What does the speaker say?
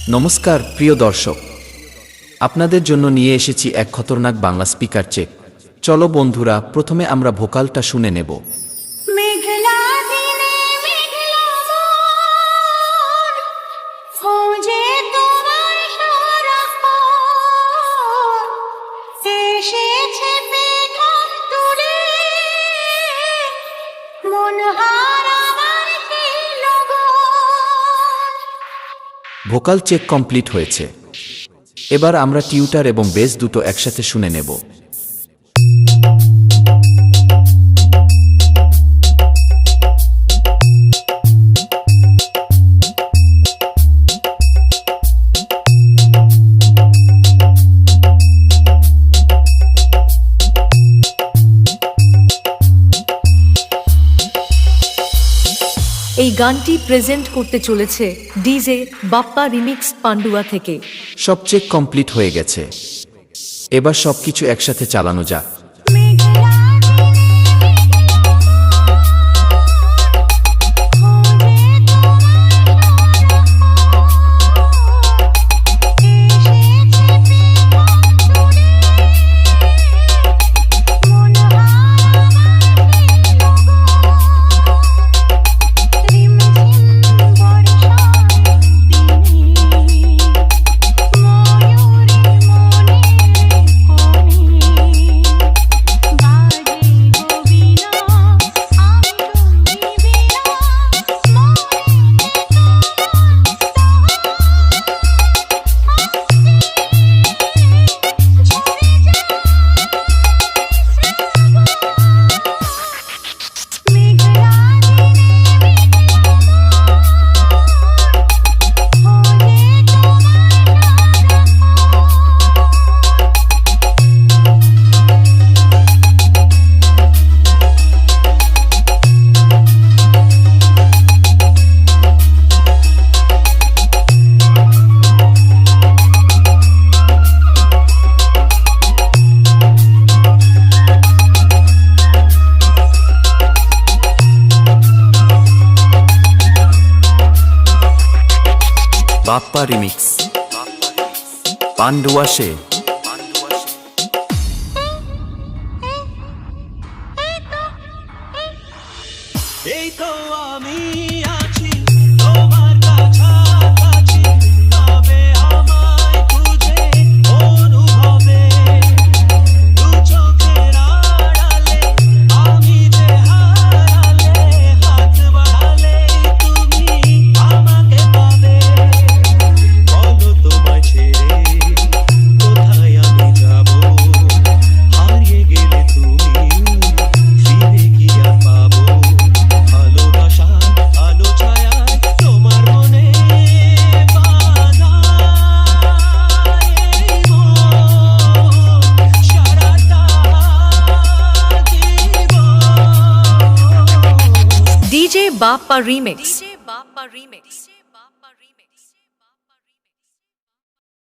নমস্কার প্রিয় দর্শক, আপনাদের জন্য নিয়ে এসেছি এক খতরনাক বাংলা স্পিকার চেক। চলো বন্ধুরা, প্রথমে আমরা ভোকালটা শুনে নেব। ভোকাল চেক কমপ্লিট হয়েছে। এবার আমরা টিউটার এবং বেস দুটো একসাথে শুনে নেব। এই গানটি প্রেজেন্ট করতে চলেছে ডিজে বাপ্পা রিমিক্স পান্ডুয়া থেকে। সব চেক কমপ্লিট হয়ে গেছে, এবার সবকিছু একসাথে চালানো যাক। বাপ্পা রিমিক্স পান্ডুয়া সে। এই তো আমি আছি তোমার কাছাকাছি, তবে আমায় খুঁজে অনুভবে দু চোখের আড়ালে আমি যে হারালে, হাত বাড়ালে তুমি আমাকে পাবে। বলো তোমায় ছেড়ে কোথায় আমি যাব, হারিয়ে গেলে তুমি ফিরে কি আর পাবো। ভালোবাসার আলো ছায়ায় তোমার মনে বাঁধা এই মন সারাটা জীবন। DJ Bappa remix.